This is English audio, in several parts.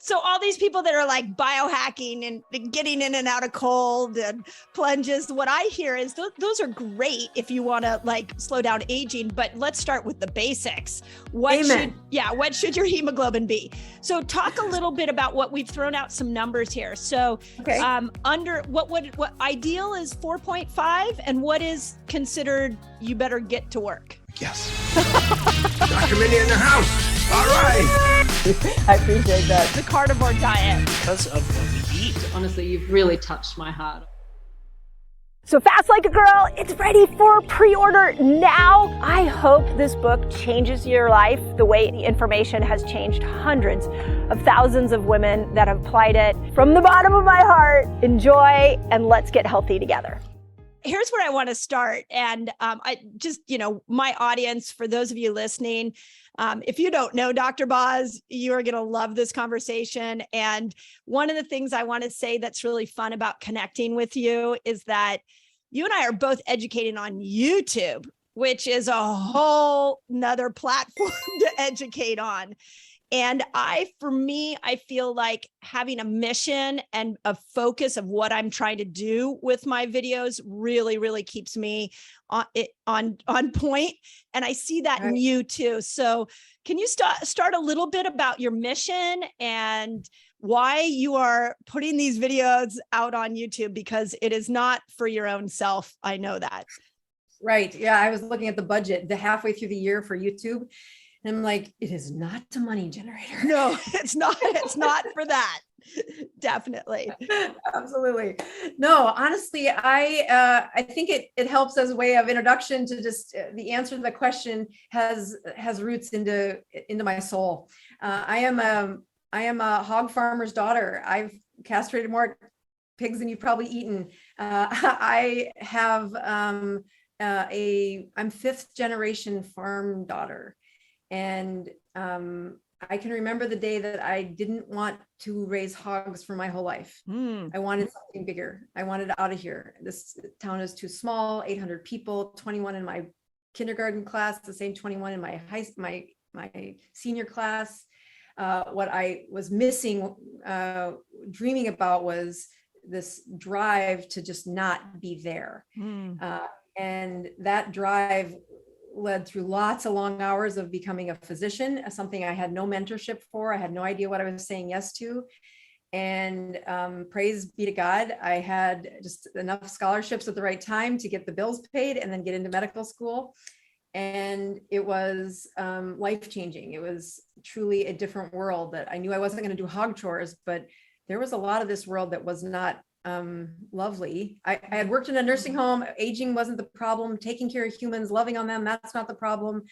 So all these people that are like biohacking and getting in and out of cold and plunges, what I hear is those are great if you want to like slow down aging, but let's start with the basics. What should your hemoglobin be? So talk a little bit about what we've thrown out some numbers here. So under what ideal is 4.5 and what is considered you better get to work? Yes. Dr. Mindy in the house. All right. I appreciate that. The carnivore diet. Because of what we eat. Honestly, you've really touched my heart. So Fast Like a Girl, it's ready for pre-order now. I hope this book changes your life the way the information has changed hundreds of thousands of women that have applied it. From the bottom of my heart, enjoy and let's get healthy together. Here's where I want to start. And I just, my audience, for those of you listening, if you don't know Dr. Boz, you are going to love this conversation. And one of the things I want to say that's really fun about connecting with you is that you and I are both educating on YouTube, which is a whole nother platform to educate on. And I feel like having a mission and a focus of what I'm trying to do with my videos really, really keeps me on point. And I see that in you too. So can you start a little bit about your mission and why you are putting these videos out on YouTube? Because it is not for your own self. I know that. Right. Yeah. I was looking at the budget halfway through the year for YouTube. And I'm like, it is not a money generator. No, it's not. It's not for that. Definitely. Absolutely. No, honestly, I think it helps as a way of introduction to just the answer to the question has roots into my soul. I am a hog farmer's daughter. I've castrated more pigs than you've probably eaten. I have I'm 5th generation farm daughter. And I can remember the day that I didn't want to raise hogs for my whole life. I wanted something bigger. I wanted out of here. This town is too small, 800 people, 21 in my kindergarten class, the same 21 in my senior class. What I was missing, dreaming about was this drive to just not be there. And that drive led through lots of long hours of becoming a physician, something I had no mentorship for. I had no idea what I was saying yes to. And praise be to God, I had just enough scholarships at the right time to get the bills paid and then get into medical school. And it was life-changing. It was truly a different world that I knew I wasn't going to do hog chores, but there was a lot of this world that was not lovely. I had worked in a nursing home. Aging wasn't the problem. Taking care of humans, loving on them, that's not the problem.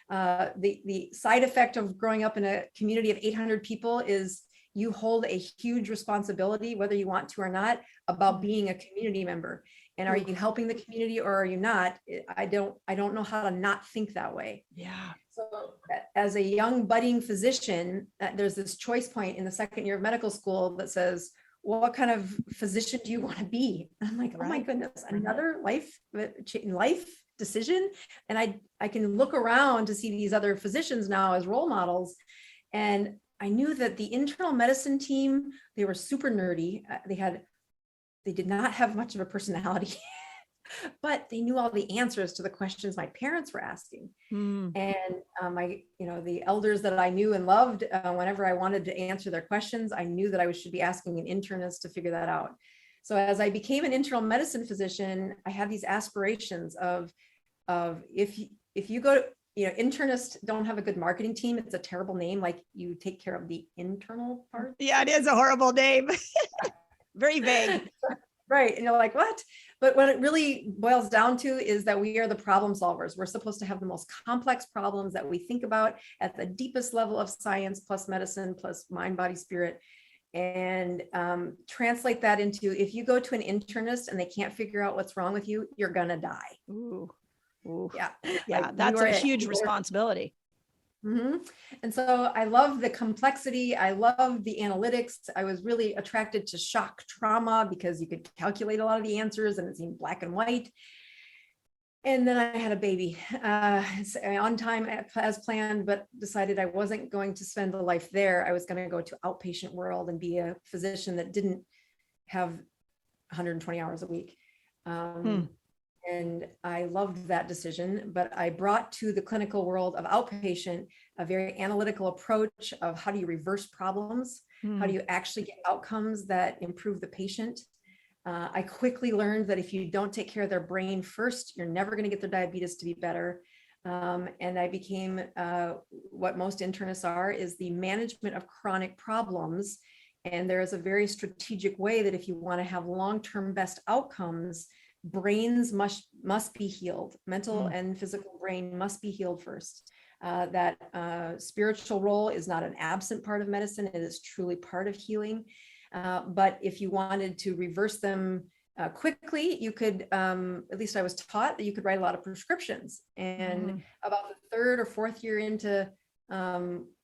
The side effect of growing up in a community of 800 people is you hold a huge responsibility, whether you want to or not, about being a community member. And are you helping the community or are you not? I don't know how to not think that way. Yeah. So as a young budding physician, there's this choice point in the second year of medical school that says, what kind of physician do you want to be? And I'm like, oh my goodness, another life decision. And I can look around to see these other physicians now as role models. And I knew that the internal medicine team, they were super nerdy. They did not have much of a personality, but they knew all the answers to the questions my parents were asking. And the elders that I knew and loved, whenever I wanted to answer their questions, I knew that I should be asking an internist to figure that out. So as I became an internal medicine physician, I had these aspirations of if you go to, internists don't have a good marketing team. It's a terrible name. Like you take care of the internal part. Yeah, it is a horrible name. Very vague. Right. And you're like, what? But what it really boils down to is that we are the problem solvers. We're supposed to have the most complex problems that we think about at the deepest level of science, plus medicine, plus mind, body, spirit, and translate that into, if you go to an internist and they can't figure out what's wrong with you, you're going to die. Ooh. Yeah. Yeah. That's a huge responsibility. Mm-hmm. And so I love the complexity. I love the analytics. I was really attracted to shock trauma because you could calculate a lot of the answers and it seemed black and white. And then I had a baby on time as planned, but decided I wasn't going to spend a life there. I was going to go to outpatient world and be a physician that didn't have 120 hours a week. And I loved that decision, but I brought to the clinical world of outpatient a very analytical approach of how do you reverse problems? How do you actually get outcomes that improve the patient? I quickly learned that if you don't take care of their brain first, you're never going to get their diabetes to be better. And I became what most internists are, is the management of chronic problems. And there is a very strategic way that if you want to have long-term best outcomes, brains must be healed. Mental and physical brain must be healed first. That spiritual role is not an absent part of medicine. It is truly part of healing. But if you wanted to reverse them quickly, you could, at least I was taught that you could write a lot of prescriptions. And about the 3rd or 4th year into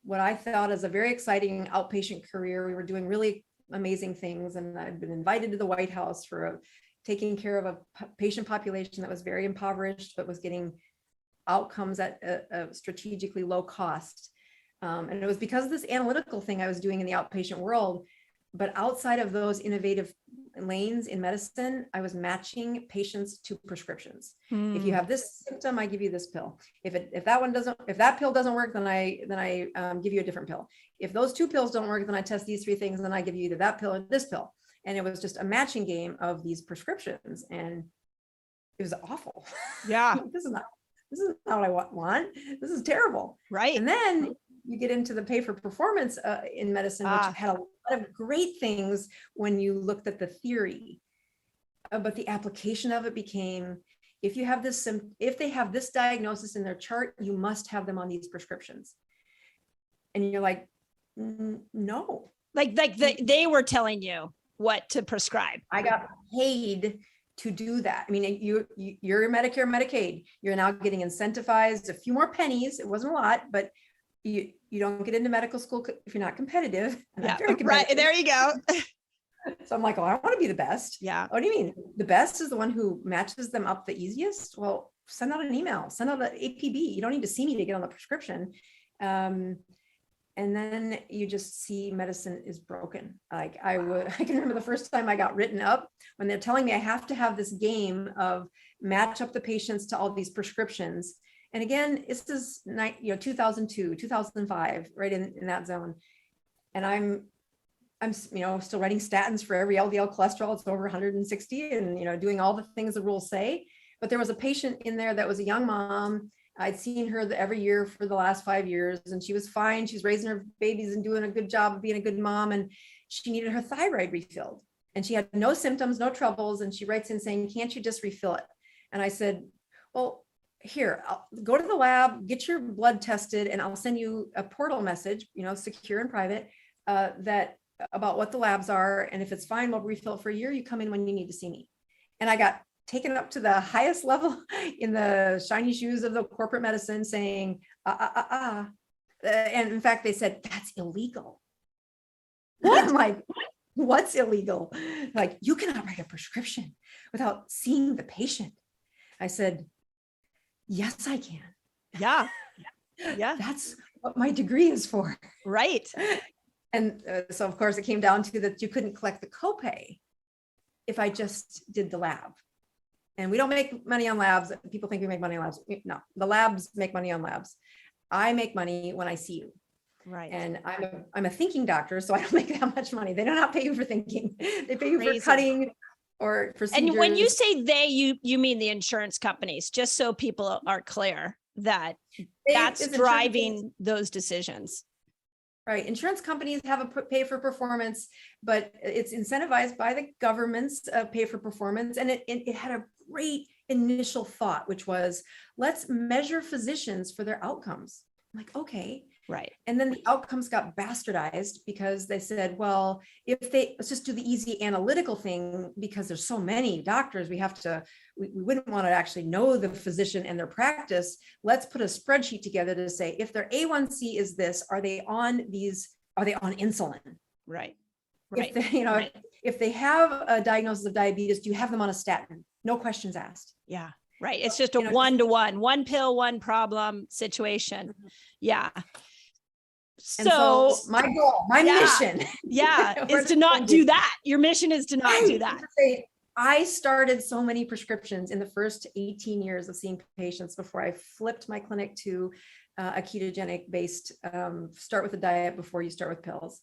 what I thought is a very exciting outpatient career, we were doing really amazing things. And I'd been invited to the White House for taking care of a patient population that was very impoverished, but was getting outcomes at a strategically low cost. And it was because of this analytical thing I was doing in the outpatient world. But outside of those innovative lanes in medicine, I was matching patients to prescriptions. If you have this symptom, I give you this pill. If that pill doesn't work, then I give you a different pill. If those 2 pills don't work, then I test these 3 things, and then I give you either that pill or this pill. And it was just a matching game of these prescriptions, and it was awful. Yeah. This is not what I want. This is terrible. Right. And then you get into the pay for performance in medicine, which had a lot of great things when you looked at the theory, but the application of it became, if they have this diagnosis in their chart, you must have them on these prescriptions. And you're like, no. Like they were telling you what to prescribe. I got paid to do that. I mean, you're Medicare, Medicaid, you're now getting incentivized a few more pennies. It wasn't a lot, but you don't get into medical school if you're not competitive. Yeah, right. There you go. So I'm like, oh, I want to be the best. Yeah. What do you mean? The best is the one who matches them up the easiest? Well, send out an email, send out an APB. You don't need to see me to get on the prescription. And then you just see medicine is broken. Like I can remember the first time I got written up when they're telling me I have to have this game of match up the patients to all these prescriptions. And again, this is 2002, 2005, right in that zone. And I'm still writing statins for every LDL cholesterol. It's over 160 and, doing all the things the rules say. But there was a patient in there that was a young mom. I'd seen her every year for the last 5 years, and she was fine. She's raising her babies and doing a good job of being a good mom. And she needed her thyroid refilled, and she had no symptoms, no troubles. And she writes in saying, can't you just refill it? And I said, well, here, I'll go to the lab, get your blood tested, and I'll send you a portal message, secure and private, that about what the labs are. And if it's fine, we'll refill it for a year. You come in when you need to see me. And I got taken up to the highest level in the shiny shoes of the corporate medicine saying, and in fact, they said, that's illegal. What? I'm like, what's illegal? Like, you cannot write a prescription without seeing the patient. I said, yes, I can. Yeah. Yeah. That's what my degree is for. Right. And so of course it came down to that you couldn't collect the copay if I just did the lab. And we don't make money on labs. People think we make money on labs. No, the labs make money on labs. I make money when I see you. Right. And I'm a thinking doctor, so I don't make that much money. They do not pay you for thinking. They pay you for cutting or procedures. And when you say they, you mean the insurance companies, just so people are clear that that's driving those decisions. Right. Insurance companies have a pay for performance, but it's incentivized by the government's pay for performance. And it had a great initial thought, which was, let's measure physicians for their outcomes. I'm like, okay. Right. And then the outcomes got bastardized because they said, well, let's just do the easy analytical thing because there's so many doctors, we wouldn't want to actually know the physician and their practice. Let's put a spreadsheet together to say, if their A1c is this, are they on insulin? Right. Right. If they have a diagnosis of diabetes, do you have them on a statin? No questions asked. Yeah. Right. It's just a one-to-one, one pill, one problem situation. Yeah. So my goal, my mission. Yeah. is to not do that. Your mission is to not do that. I started so many prescriptions in the first 18 years of seeing patients before I flipped my clinic to a ketogenic based, start with a diet before you start with pills.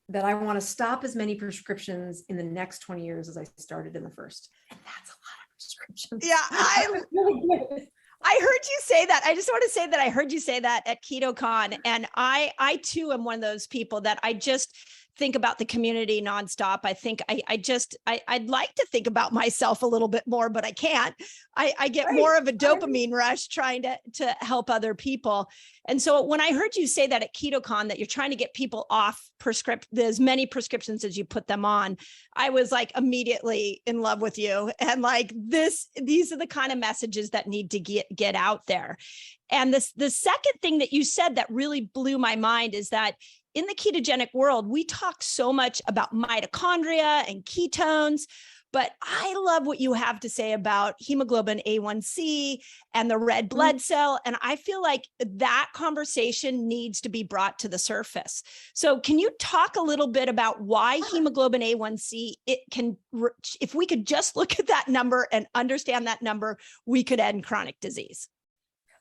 That I want to stop as many prescriptions in the next 20 years as I started in the first. And that's a lot of prescriptions. Yeah. I heard you say that. I just want to say that I heard you say that at KetoCon. And I too am one of those people that I just think about the community nonstop. I think I'd like to think about myself a little bit more, but I can't. I get more of a dopamine rush trying to help other people. And so when I heard you say that at KetoCon, that you're trying to get people off as many prescriptions as you put them on, I was like immediately in love with you. And like these are the kind of messages that need to get out there. And the second thing that you said that really blew my mind is that in the ketogenic world, we talk so much about mitochondria and ketones, but I love what you have to say about hemoglobin A1c and the red blood cell. And I feel like that conversation needs to be brought to the surface. So can you talk a little bit about why hemoglobin A1c, if we could just look at that number and understand that number, we could end chronic disease?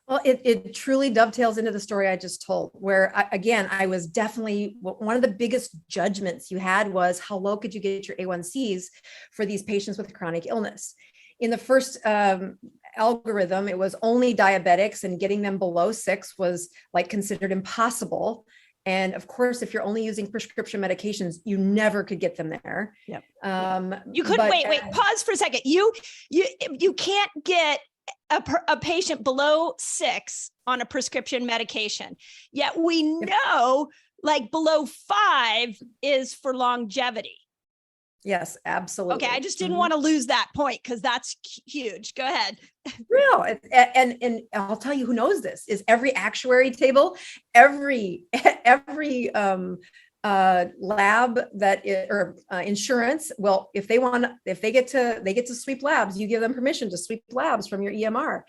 Well, it truly dovetails into the story I just told, where I was definitely, one of the biggest judgments you had was how low could you get your A1Cs for these patients with chronic illness. In the first algorithm, it was only diabetics, and getting them below 6 was like considered impossible. And of course, if you're only using prescription medications, you never could get them there. Yep. You could wait, pause for a second. You can't get a patient below 6 on a prescription medication. Yet we know like below 5 is for longevity. Yes, absolutely. Okay. I just didn't want to lose that point because that's huge. Go ahead. Real. And I'll tell you who knows this is every actuary table, every lab or insurance. Well, if they get to sweep labs, you give them permission to sweep labs from your EMR,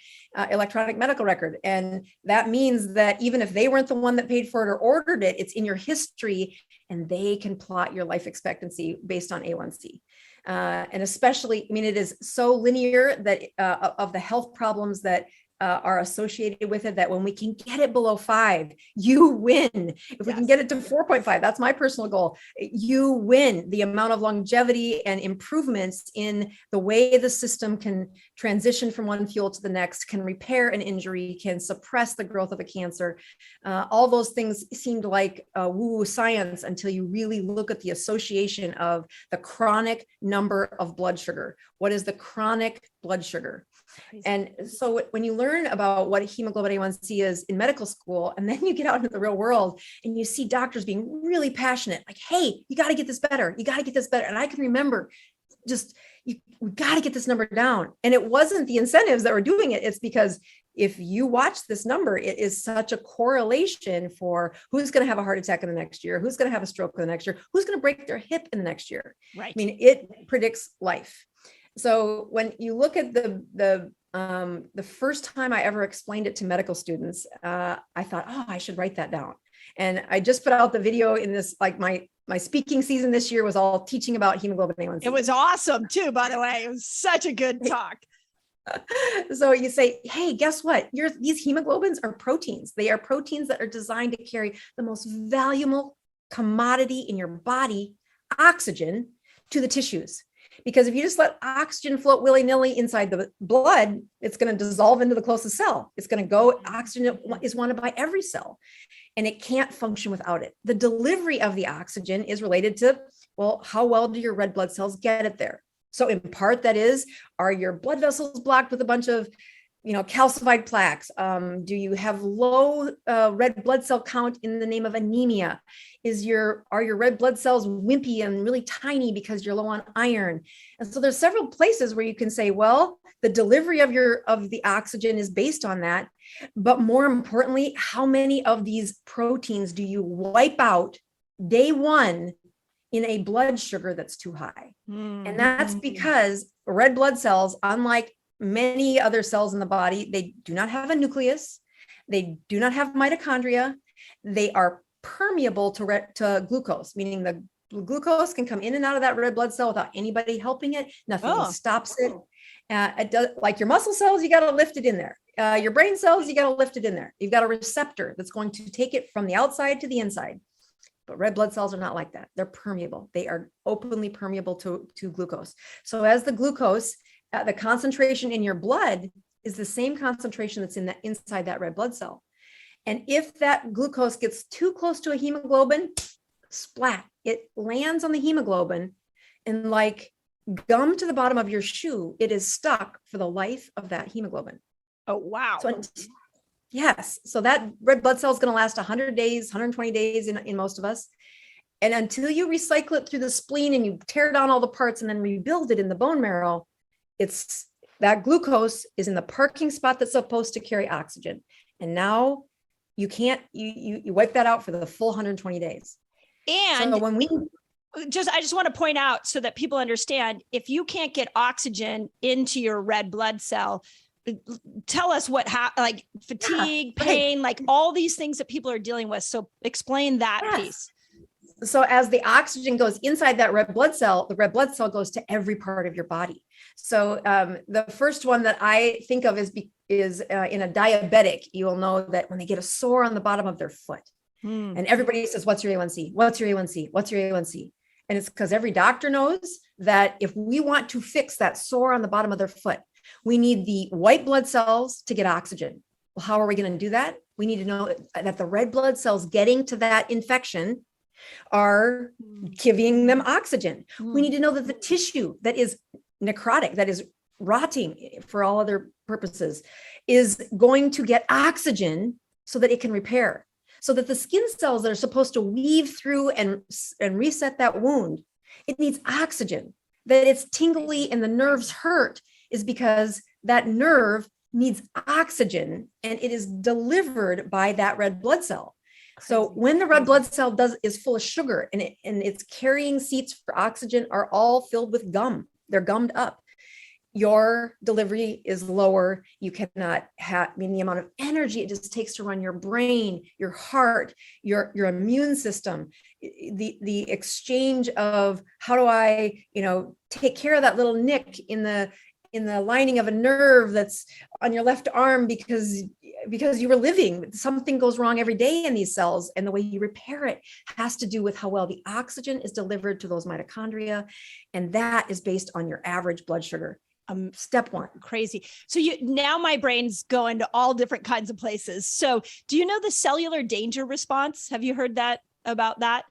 electronic medical record. And that means that even if they weren't the one that paid for it or ordered it, it's in your history and they can plot your life expectancy based on A1C. And especially, I mean, it is so linear that of the health problems that are associated with it, that when we can get it below 5, you win. If we can get it to 4.5, that's my personal goal. You win the amount of longevity and improvements in the way the system can transition from one fuel to the next, can repair an injury, can suppress the growth of a cancer. All those things seemed like woo-woo science until you really look at the association of the chronic number of blood sugar. What is the chronic blood sugar? And so when you learn about what hemoglobin A1c is in medical school, and then you get out into the real world and you see doctors being really passionate, like, hey, you got to get this better. You got to get this better. And I can remember we got to get this number down. And it wasn't the incentives that were doing it. It's because if you watch this number, it is such a correlation for who's going to have a heart attack in the next year, who's going to have a stroke in the next year, who's going to break their hip in the next year. Right. I mean, it predicts life. So when you look at the first time I ever explained it to medical students, I thought, oh, I should write that down. And I just put out the video in this, like my speaking season this year was all teaching about hemoglobin A1c. It was awesome too, by the way. It was such a good talk. So you say, hey, guess what? These hemoglobins are proteins. They are proteins that are designed to carry the most valuable commodity in your body, oxygen, to the tissues. Because if you just let oxygen float willy-nilly inside the blood, it's going to dissolve into the closest cell. It's going to go, oxygen is wanted by every cell, and it can't function without it. The delivery of the oxygen is related to, well, how well do your red blood cells get it there? So in part, that is, are your blood vessels blocked with a bunch of calcified plaques? Do you have low red blood cell count in the name of anemia? Are your red blood cells wimpy and really tiny because you're low on iron? And so there's several places where you can say, well, the delivery of the oxygen is based on that. But more importantly, how many of these proteins do you wipe out day one in a blood sugar that's too high? And that's because red blood cells, unlike many other cells in the body, they do not have a nucleus. They do not have mitochondria. They are permeable to glucose, meaning the glucose can come in and out of that red blood cell without anybody helping it. Nothing stops it. It does, like your muscle cells, you got to lift it in there. Your brain cells, you got to lift it in there. You've got a receptor that's going to take it from the outside to the inside. But red blood cells are not like that. They're permeable. They are openly permeable to glucose. So as the glucose, the concentration in your blood is the same concentration that's inside that red blood cell. And if that glucose gets too close to a hemoglobin, splat, it lands on the hemoglobin, and like gum to the bottom of your shoe, it is stuck for the life of that hemoglobin. Oh, wow. So, yes. So that red blood cell is going to last 100 days, 120 days in most of us. And until you recycle it through the spleen and you tear down all the parts and then rebuild it in the bone marrow, it's that glucose is in the parking spot that's supposed to carry oxygen. And now you can't, you wipe that out for the full 120 days. And so when I just want to point out so that people understand, if you can't get oxygen into your red blood cell, tell us what like fatigue, pain, like all these things that people are dealing with. So explain that piece. So as the oxygen goes inside that red blood cell, the red blood cell goes to every part of your body. So the first one that I think of is in a diabetic. You will know that when they get a sore on the bottom of their foot, and everybody says, "What's your A1c? What's your A1c? What's your A1c?" And it's because every doctor knows that if we want to fix that sore on the bottom of their foot, we need the white blood cells to get oxygen. Well, how are we going to do that? We need to know that the red blood cells getting to that infection are giving them oxygen. We need to know that the tissue that is necrotic, that is rotting for all other purposes, is going to get oxygen so that it can repair. So that the skin cells that are supposed to weave through and reset that wound, it needs oxygen. That it's tingly and the nerves hurt is because that nerve needs oxygen and it is delivered by that red blood cell. So when the red blood cell is full of sugar and its carrying seats for oxygen are all filled with gum, they're gummed up, your delivery is lower. You cannot the amount of energy it just takes to run your brain, your heart, your immune system, the exchange of how do I, take care of that little nick in the lining of a nerve that's on your left arm because you were living. Something goes wrong every day in these cells, and the way you repair it has to do with how well the oxygen is delivered to those mitochondria, and that is based on your average blood sugar. Step one. Crazy. So now my brain's going to all different kinds of places. So do you know the cellular danger response? Have you heard about that?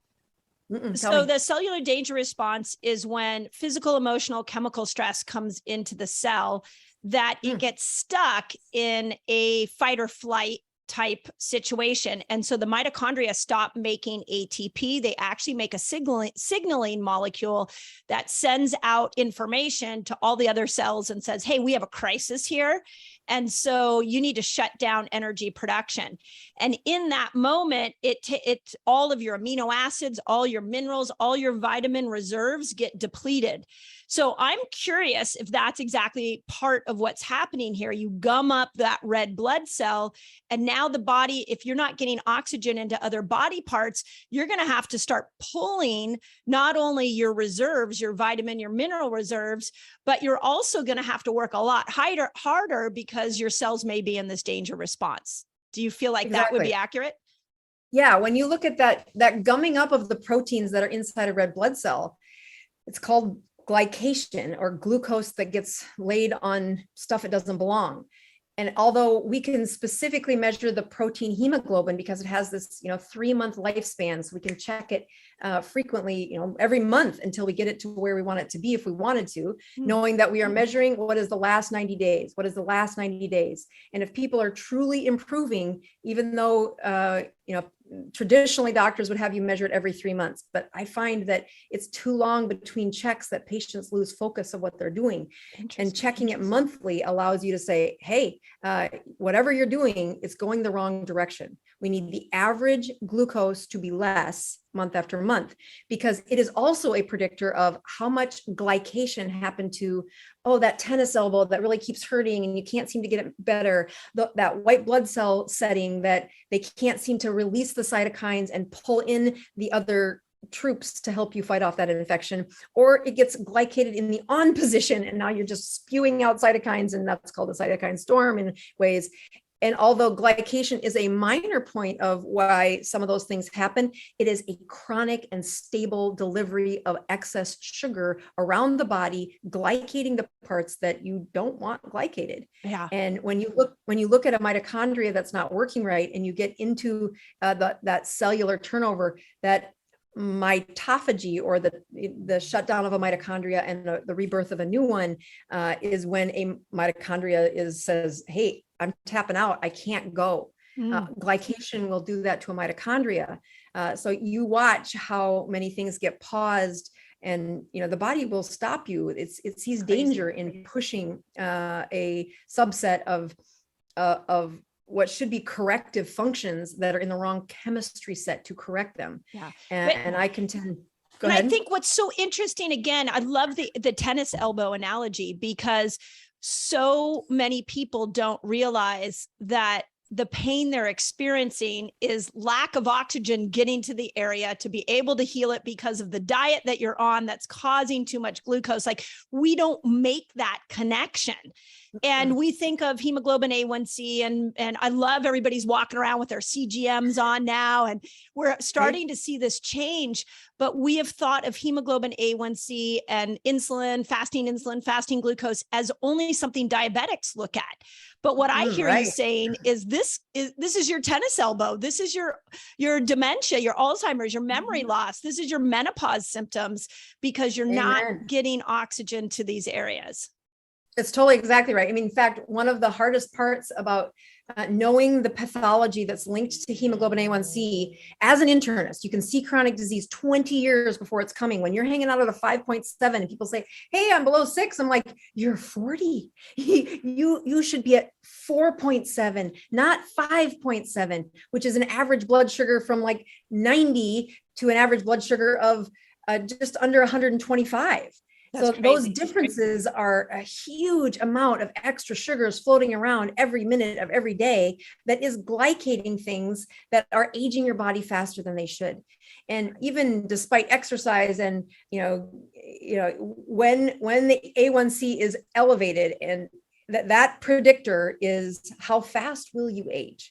So the cellular danger response is when physical, emotional, chemical stress comes into the cell, that it gets stuck in a fight or flight type situation. And so the mitochondria stop making ATP. They actually make a signaling molecule that sends out information to all the other cells and says, hey, we have a crisis here. And so you need to shut down energy production. And in that moment, it all of your amino acids, all your minerals, all your vitamin reserves get depleted. So I'm curious if that's exactly part of what's happening here. You gum up that red blood cell, and now the body, if you're not getting oxygen into other body parts, you're going to have to start pulling not only your reserves, your vitamin, your mineral reserves, but you're also going to have to work a lot harder because your cells may be in this danger response. Do you feel like that would be accurate? Yeah. When you look at that gumming up of the proteins that are inside a red blood cell, it's called glycation, or glucose that gets laid on stuff it doesn't belong. And although we can specifically measure the protein hemoglobin because it has this, 3-month lifespan, so we can check it frequently, every month until we get it to where we want it to be if we wanted to, knowing that we are measuring what is the last 90 days, what is the last 90 days. And if people are truly improving, even though, traditionally doctors would have you measure it every 3 months, but I find that it's too long between checks that patients lose focus of what they're doing. And checking it monthly allows you to say, hey, whatever you're doing, it's going the wrong direction. We need the average glucose to be less month after month, because it is also a predictor of how much glycation happened to, oh, that tennis elbow that really keeps hurting and you can't seem to get it better, that white blood cell setting that they can't seem to release the cytokines and pull in the other troops to help you fight off that infection, or it gets glycated in the on position and now you're just spewing out cytokines, and that's called a cytokine storm in ways. And although glycation is a minor point of why some of those things happen, it is a chronic and stable delivery of excess sugar around the body, glycating the parts that you don't want glycated. Yeah. And when you look at a mitochondria that's not working right, and you get into that cellular turnover, that mitophagy, or the shutdown of a mitochondria and the rebirth of a new one, is when a mitochondria says, hey, I'm tapping out, I can't go. Glycation will do that to a mitochondria. So you watch how many things get paused, and the body will stop you. It sees danger in pushing a subset of what should be corrective functions that are in the wrong chemistry set to correct them. Yeah. And I contend. Go and ahead. I think what's so interesting, again, I love the tennis elbow analogy, because so many people don't realize that the pain they're experiencing is lack of oxygen getting to the area to be able to heal it because of the diet that you're on that's causing too much glucose. Like, we don't make that connection. And we think of hemoglobin A1c, and I love everybody's walking around with their CGMs on now, and we're starting to see this change. But we have thought of hemoglobin A1c and insulin, fasting glucose as only something diabetics look at. But what I hear you saying is this is your tennis elbow. This is your dementia, your Alzheimer's, your memory loss. This is your menopause symptoms, because you're not getting oxygen to these areas. It's totally exactly right. I mean, in fact, one of the hardest parts about knowing the pathology that's linked to hemoglobin A1c, as an internist, you can see chronic disease 20 years before it's coming. When you're hanging out at a 5.7 and people say, hey, I'm below 6, I'm like, you're 40. You should be at 4.7, not 5.7, which is an average blood sugar from like 90 to an average blood sugar of just under 125. That's so crazy. Those differences are a huge amount of extra sugars floating around every minute of every day that is glycating things that are aging your body faster than they should. And even despite exercise, and when the A1c is elevated, and that predictor is how fast will you age.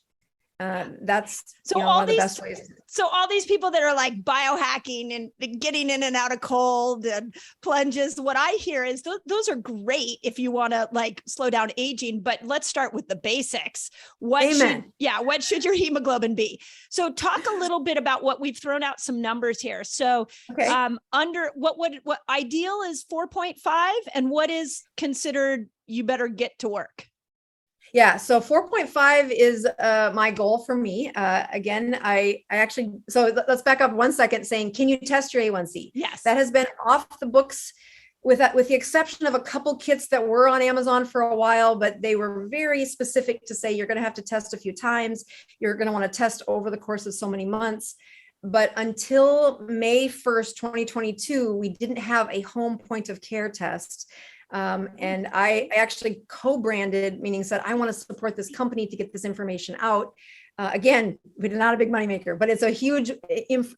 That's one of the best ways. So all these people that are like biohacking and getting in and out of cold and plunges, what I hear is those are great if you want to like slow down aging, but let's start with the basics. What should your hemoglobin be? So talk a little bit about what we've thrown out some numbers here. So under what ideal is 4.5, and what is considered you better get to work? Yeah, so 4.5 is my goal for me. Again, I actually, so let's back up 1 second, saying, can you test your A1c? Yes. That has been off the books, with the exception of a couple kits that were on Amazon for a while, but they were very specific to say you're going to have to test a few times. You're going to want to test over the course of so many months. But until May 1st, 2022, we didn't have a home point of care test. And I actually co-branded, meaning said, I want to support this company to get this information out. Again, we're not a big moneymaker, but it's a huge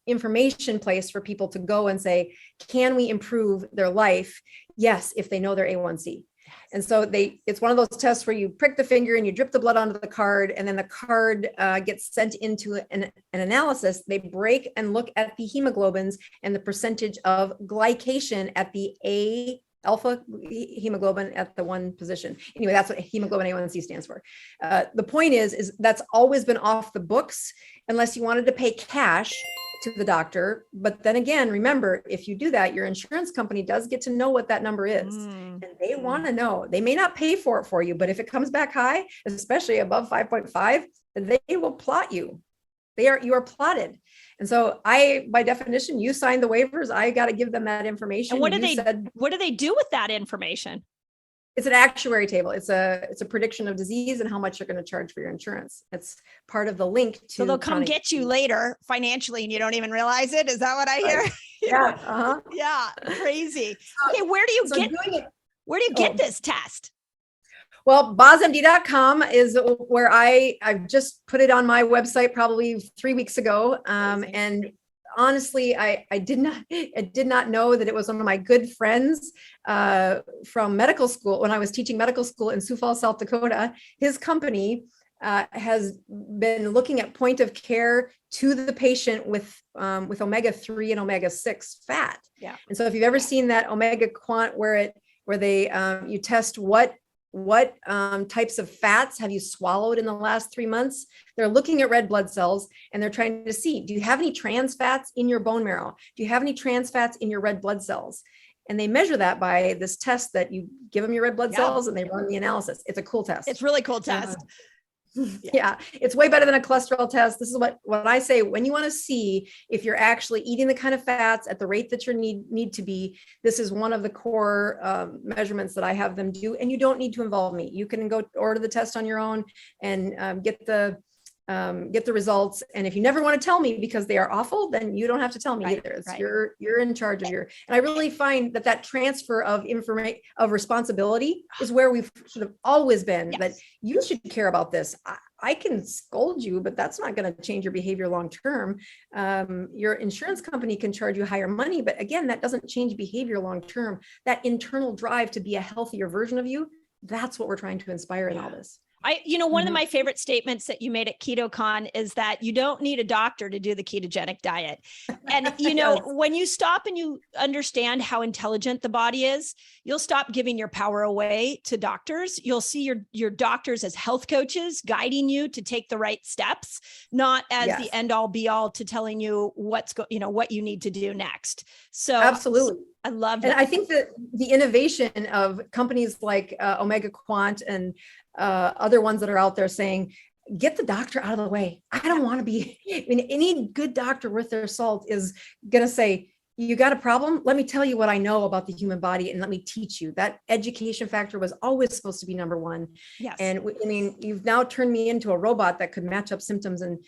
information place for people to go and say, can we improve their life? Yes, if they know their A1c. And so it's one of those tests where you prick the finger and you drip the blood onto the card, and then the card gets sent into an analysis. They break and look at the hemoglobins and the percentage of glycation at the alpha hemoglobin at the one position. Anyway, that's what hemoglobin A1c stands for. The point is that's always been off the books unless you wanted to pay cash to the doctor. But then again, remember, if you do that, your insurance company does get to know what that number is. And they want to know. They may not pay for it for you, but if it comes back high, especially above 5.5, they will plot you. You are plotted. And so by definition, you signed the waivers. I got to give them that information. And what do they do with that information? It's an actuary table. It's a prediction of disease and how much you're going to charge for your insurance. It's part of the link to. So they'll come get you later financially and you don't even realize it. Is that what I hear? Right. Yeah. Uh-huh. Yeah. Crazy. Okay. Where do you get this test? Well, bozmd.com is where I've just put it on my website probably 3 weeks ago. And honestly, I did not know that it was one of my good friends from medical school. When I was teaching medical school in Sioux Falls, South Dakota, his company has been looking at point of care to the patient with omega-3 and omega-6 fat. Yeah. And so if you've ever seen that omega quant where they you test what types of fats have you swallowed in the last 3 months? They're looking at red blood cells and they're trying to see, do you have any trans fats in your bone marrow? Do you have any trans fats in your red blood cells? And they measure that by this test that you give them your red blood cells and they run the analysis. It's a cool test. It's really cool test. Yeah, it's way better than a cholesterol test. This is what I say when you want to see if you're actually eating the kind of fats at the rate that you need to be. This is one of the core measurements that I have them do, and you don't need to involve me. You can go order the test on your own and get the results. And if you never want to tell me because they are awful, then you don't have to tell me either. It's you're in charge of and I really find that transfer of information, of responsibility is where we've sort of always been, that you should care about this. I can scold you, but that's not going to change your behavior long-term. Your insurance company can charge you higher money, but again, that doesn't change behavior long-term. That internal drive to be a healthier version of you, that's what we're trying to inspire in all this. One of my favorite statements that you made at KetoCon is that you don't need a doctor to do the ketogenic diet. And, when you stop and you understand how intelligent the body is, you'll stop giving your power away to doctors. You'll see your doctors as health coaches guiding you to take the right steps, not as the end all be all to telling you what you need to do next. So absolutely. I love that. And I think that the innovation of companies like Omega Quant and other ones that are out there saying, get the doctor out of the way. I don't want to be, any good doctor worth their salt is going to say, you got a problem? Let me tell you what I know about the human body and let me teach you. That education factor was always supposed to be number one. Yes. And you've now turned me into a robot that could match up symptoms and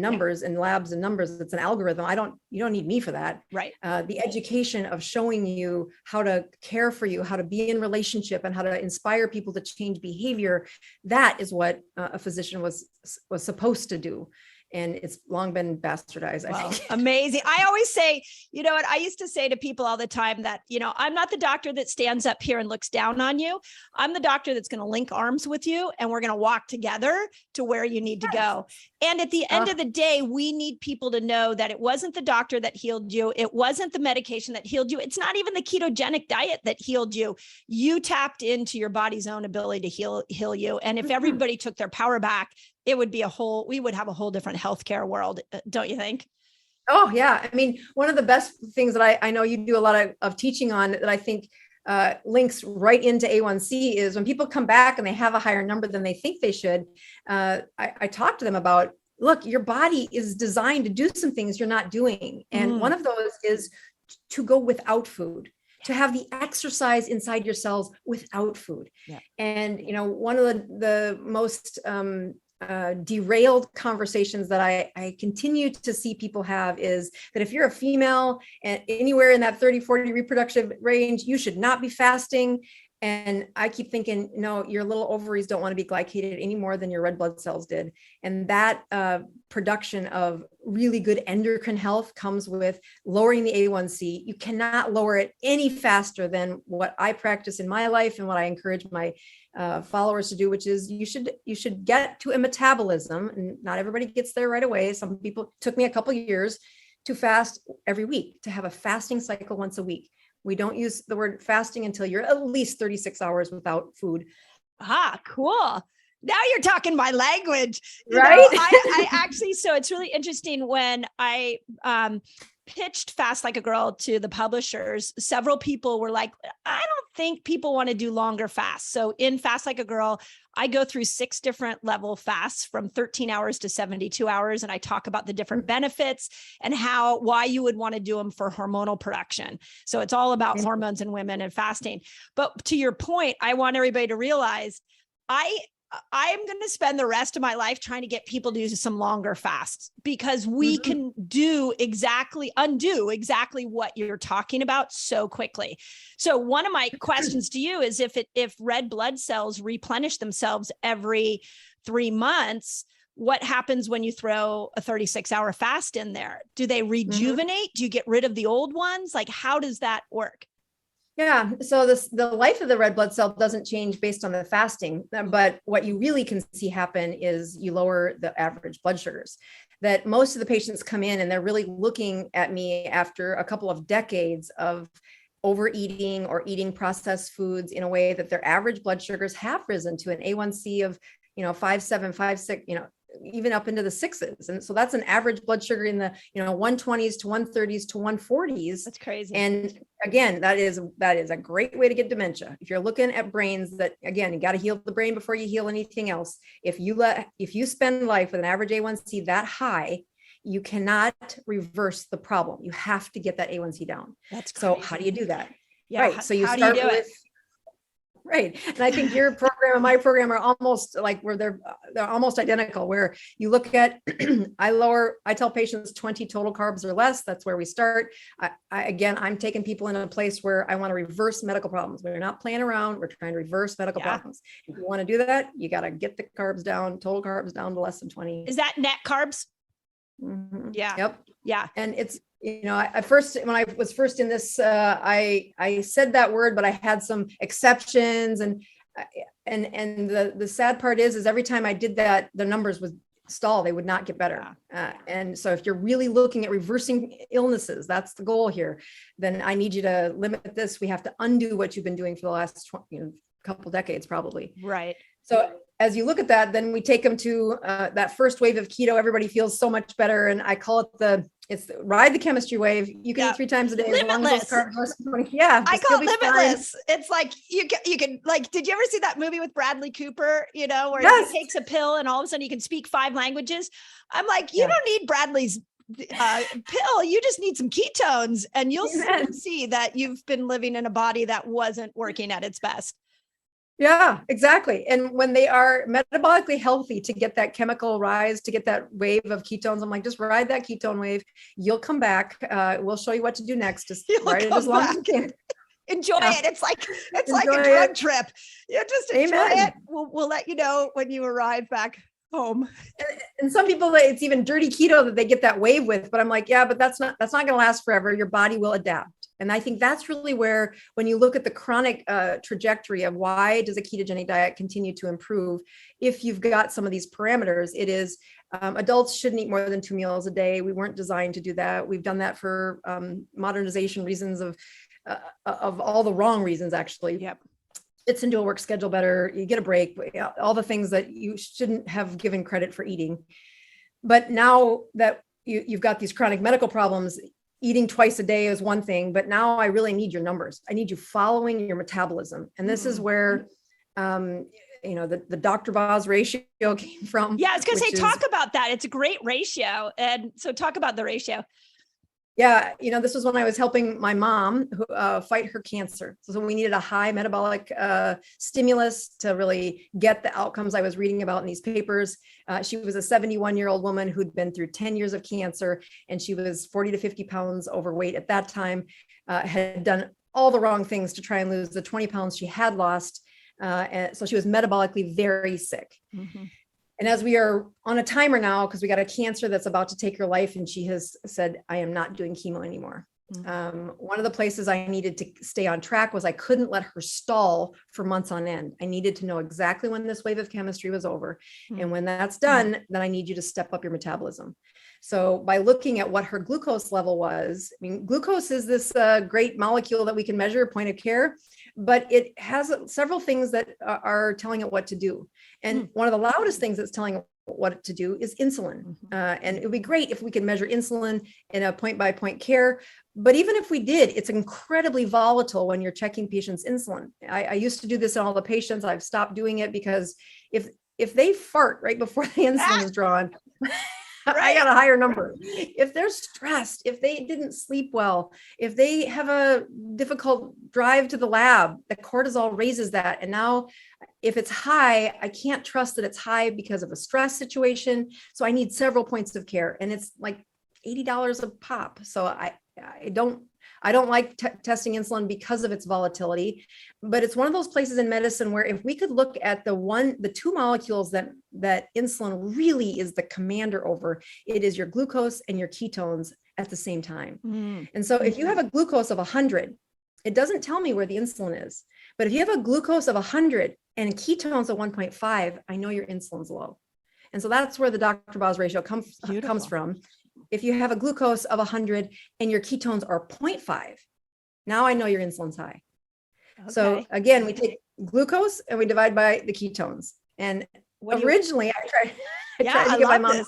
numbers and labs and numbers. It's an algorithm. You don't need me for that. Right. The education of showing you how to care for you, how to be in relationship and how to inspire people to change behavior. That is what a physician was supposed to do. And it's long been bastardized, I think. Amazing. I always say, I used to say to people all the time that, I'm not the doctor that stands up here and looks down on you. I'm the doctor that's going to link arms with you and we're going to walk together to where you need to go. And at the end of the day, we need people to know that it wasn't the doctor that healed you. It wasn't the medication that healed you. It's not even the ketogenic diet that healed you. You tapped into your body's own ability to heal you. And if everybody took their power back, it would be we would have a whole different healthcare world. Don't you think? Oh yeah. One of the best things that I know you do a lot of teaching on that I think links right into A1c is when people come back and they have a higher number than they think they should. I talk to them about, look, your body is designed to do some things you're not doing. And one of those is to go without food, to have the exercise inside your cells without food. Yeah. And, one of the most derailed conversations that I continue to see people have is that if you're a female and anywhere in that 30-40 reproductive range, you should not be fasting. And I keep thinking, no, your little ovaries don't want to be glycated any more than your red blood cells did. And that production of really good endocrine health comes with lowering the A1c. You cannot lower it any faster than what I practice in my life and what I encourage my followers to do, which is you should get to a metabolism, and not everybody gets there right away. Some people, took me a couple of years to fast every week, to have a fasting cycle once a week. We don't use the word fasting until you're at least 36 hours without food. Ah, cool. Now you're talking my language, right? I actually, so it's really interesting when I pitched Fast Like a Girl to the publishers, several people were like, I don't think people want to do longer fasts. So in Fast Like a Girl, I go through 6 different level fasts from 13 hours to 72 hours. And I talk about the different benefits and why you would want to do them for hormonal production. So it's all about hormones in women and fasting. But to your point, I want everybody to realize I'm going to spend the rest of my life trying to get people to do some longer fasts, because we can undo exactly what you're talking about so quickly. So one of my questions to you is if red blood cells replenish themselves every 3 months, what happens when you throw a 36-hour fast in there? Do they rejuvenate? Do you get rid of the old ones? Like, how does that work? Yeah. So the life of the red blood cell doesn't change based on the fasting, but what you really can see happen is you lower the average blood sugars. That most of the patients come in and they're really looking at me after a couple of decades of overeating or eating processed foods in a way that their average blood sugars have risen to an A1c of, 5.7, 5.6, even up into the 6s. And so that's an average blood sugar in the, 120s to 130s to 140s. That's crazy. And again, that is a great way to get dementia. If you're looking at brains that, again, you got to heal the brain before you heal anything else. If you spend life with an average A1c that high, you cannot reverse the problem. You have to get that A1c down. That's crazy. So how do you do that? Yeah. Right. So you how start do you do with, right. And I think your program and my program are almost like where they're almost identical, where you look at, I tell patients 20 total carbs or less. That's where we start. I'm taking people in a place where I want to reverse medical problems. We're not playing around. We're trying to reverse medical problems. If you want to do that, you got to get the carbs down, total carbs down to less than 20. Is that net carbs? Yeah. Yep. Yeah. And it's, when I was first in this, I said that word, but I had some exceptions, and the sad part is every time I did that, the numbers would stall. They would not get better. And so if you're really looking at reversing illnesses, that's the goal here, then I need you to limit this. We have to undo what you've been doing for the last couple decades, probably. Right. So as you look at that, then we take them to that first wave of keto. Everybody feels so much better. And I call it ride the chemistry wave. You can eat 3 times a day. Limitless. As long as those carbs, yeah. I call it limitless. Fine. It's like, you can like, did you ever see that movie with Bradley Cooper, where he takes a pill and all of a sudden you can speak 5 languages? I'm like, you don't need Bradley's pill. You just need some ketones, and you'll see that you've been living in a body that wasn't working at its best. Yeah, exactly. And when they are metabolically healthy, to get that chemical rise, to get that wave of ketones, I'm like, just ride that ketone wave. You'll come back. We'll show you what to do next. Just ride it as long as you can. Enjoy it. It's like a drug trip. You just enjoy it. We'll let you know when you arrive back home. And some people, it's even dirty keto that they get that wave with. But I'm like, yeah, but that's not going to last forever. Your body will adapt. And I think that's really where, when you look at the chronic trajectory of why does a ketogenic diet continue to improve, if you've got some of these parameters, it is adults shouldn't eat more than 2 meals a day. We weren't designed to do that. We've done that for modernization reasons of all the wrong reasons, actually. Yep. Fits into a work schedule better. You get a break, all the things that you shouldn't have given credit for eating. But now that you've got these chronic medical problems, eating twice a day is one thing, but now I really need your numbers. I need you following your metabolism. And this is where, the Dr. Boz ratio came from. Yeah, I was going to say, talk about that. It's a great ratio. And so talk about the ratio. Yeah. This was when I was helping my mom fight her cancer. So we needed a high metabolic stimulus to really get the outcomes I was reading about in these papers. She was a 71-year-old woman who'd been through 10 years of cancer, and she was 40 to 50 pounds overweight at that time, had done all the wrong things to try and lose the 20 pounds she had lost. And so she was metabolically very sick. Mm-hmm. And as we are on a timer now, because we got a cancer that's about to take her life, and she has said, I am not doing chemo anymore. Mm-hmm. One of the places I needed to stay on track was I couldn't let her stall for months on end. I needed to know exactly when this wave of chemistry was over. Mm-hmm. And when that's done, then I need you to step up your metabolism. So by looking at what her glucose level was, glucose is this great molecule that we can measure point of care, but it has several things that are telling it what to do. And one of the loudest things that's telling it what to do is insulin. And it would be great if we could measure insulin in a point by point care, But even if we did, it's incredibly volatile when you're checking patients' insulin. I used to do this in all the patients. I've stopped doing it because if they fart right before the insulin is drawn, I got a higher number. If they're stressed, if they didn't sleep well, if they have a difficult drive to the lab, the cortisol raises that. And now if it's high, I can't trust that it's high because of a stress situation. So I need several points of care, and it's like $80 a pop. So I don't like testing insulin because of its volatility, but it's one of those places in medicine where if we could look at the two molecules that insulin really is the commander over, it is your glucose and your ketones at the same time. And so if you have a glucose of 100, it doesn't tell me where the insulin is. But if you have a glucose of 100 and ketones of 1.5, I know your insulin's low. And so that's where the Dr. Boz ratio comes from. If you have a glucose of 100 and your ketones are 0.5, now I know your insulin's high. Okay. So again, we take glucose and we divide by the ketones. And originally I tried to get my mom.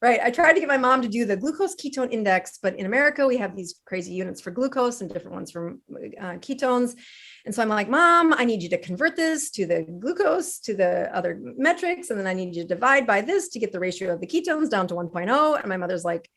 Right. I tried to get my mom to do the glucose ketone index, but in America, we have these crazy units for glucose and different ones for ketones. And so I'm like, Mom, I need you to convert this to the glucose, to the other metrics. And then I need you to divide by this to get the ratio of the ketones down to 1.0. And my mother's like,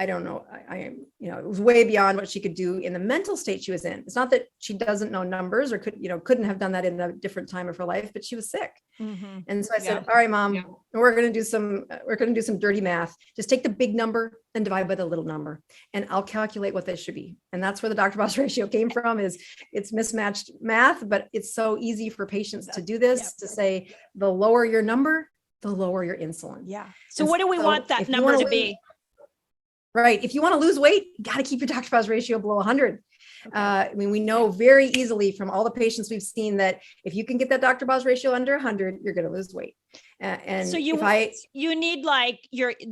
I don't know. It was way beyond what she could do in the mental state she was in. It's not that she doesn't know numbers or couldn't have done that in a different time of her life, but she was sick. Mm-hmm. And so I said, all right, Mom, we're going to do some dirty math. Just take the big number and divide by the little number, and I'll calculate what this should be. And that's where the Dr. Boz ratio came from. Is it's mismatched math, but it's so easy for patients to do this, to say the lower your number, the lower your insulin. Yeah. So what do we want that number to be? Right. If you want to lose weight, you got to keep your Dr. Boz ratio below 100. Okay. We know very easily from all the patients we've seen that if you can get that Dr. Boz ratio under 100, you're going to lose weight. And so you need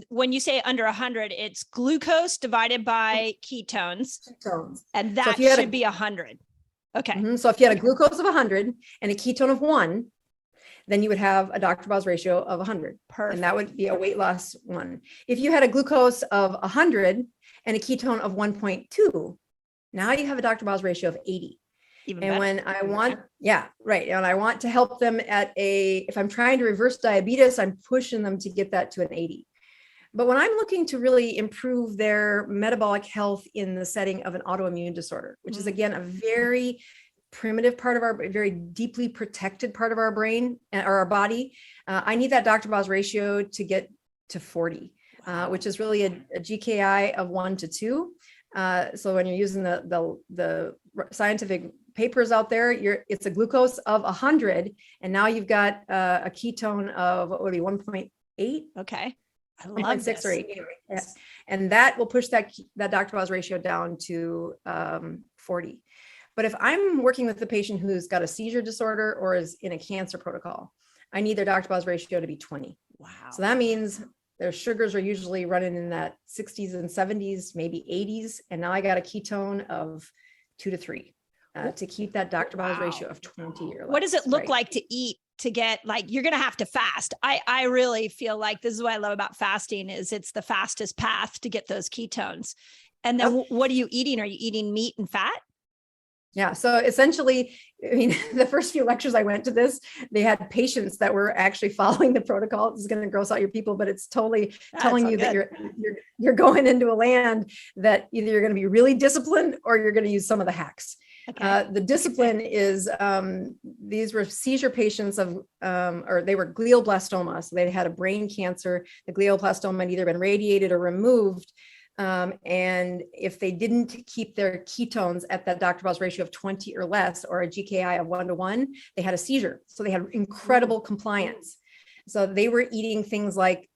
when you say under 100, it's glucose divided by ketones. And that should be 100. Okay. Mm-hmm. So if you had a glucose of 100 and a ketone of 1, then you would have a Dr. Boz ratio of 100. Perfect. And that would be a weight loss one. If you had a glucose of 100 and a ketone of 1.2, now you have a Dr. Boz ratio of 80. Even and better. When I want, and I want to help them if I'm trying to reverse diabetes, I'm pushing them to get that to an 80. But when I'm looking to really improve their metabolic health in the setting of an autoimmune disorder, which is again, a very primitive part of our, very deeply protected part of our brain or our body, I need that Dr. Boz ratio to get to 40, which is really a GKI of 1 to 2. So when you're using the scientific papers out there, it's a glucose of 100, and now you've got a ketone of what would be 1.8. Okay. I love 1.6 or 8. Anyway. Yeah. And that will push that Dr. Boz ratio down to 40. But if I'm working with a patient who's got a seizure disorder or is in a cancer protocol, I need their Dr. Boz ratio to be 20. Wow. So that means their sugars are usually running in that 60s and 70s, maybe 80s. And now I got a ketone of 2 to 3 to keep that Dr. Boz ratio of 20 or less. What does it look like to eat to get, you're going to have to fast? I really feel like this is what I love about fasting is it's the fastest path to get those ketones. And then what are you eating? Are you eating meat and fat? Yeah. So essentially, the first few lectures I went to this, they had patients that were actually following the protocol. This is going to gross out your people, but it's totally telling you that you're going into a land that either you're going to be really disciplined or you're going to use some of the hacks. Okay. The discipline is these were seizure patients or they were glioblastoma. So they had a brain cancer. The glioblastoma had either been radiated or removed. And if they didn't keep their ketones at that Dr. Boz ratio of 20 or less, or a GKI of 1 to 1, they had a seizure. So they had incredible compliance. So they were eating things like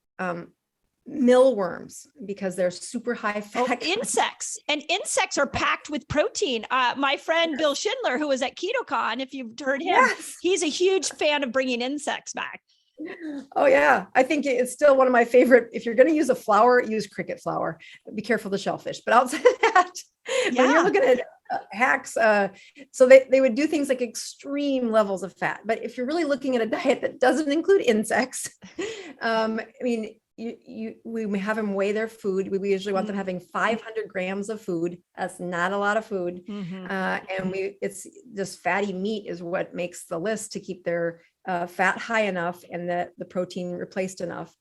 mealworms because they're super high fat. Insects, and insects are packed with protein. My friend Bill Schindler, who was at KetoCon, if you've heard him, he's a huge fan of bringing insects back. Oh yeah. I think it's still one of my favorite. If you're going to use a flour, use cricket flour. Be careful of the shellfish, but outside of that, when you're looking at hacks, so they would do things like extreme levels of fat. But if you're really looking at a diet that doesn't include insects, we have them weigh their food. We usually want them having 500 grams of food. That's not a lot of food. And it's just fatty meat is what makes the list to keep their fat high enough and the protein replaced enough.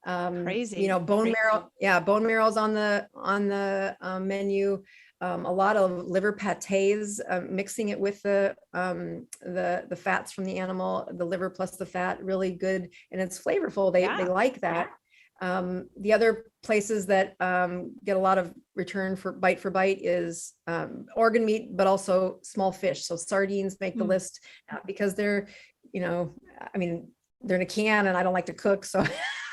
Crazy. Bone marrow. Yeah. Bone marrow's on the menu. A lot of liver pâtés, mixing it with the fats from the animal, the liver plus the fat, really good. And it's flavorful. They like that. The other places that get a lot of return for bite is organ meat, but also small fish. So sardines make the list because they're, they're in a can and I don't like to cook. So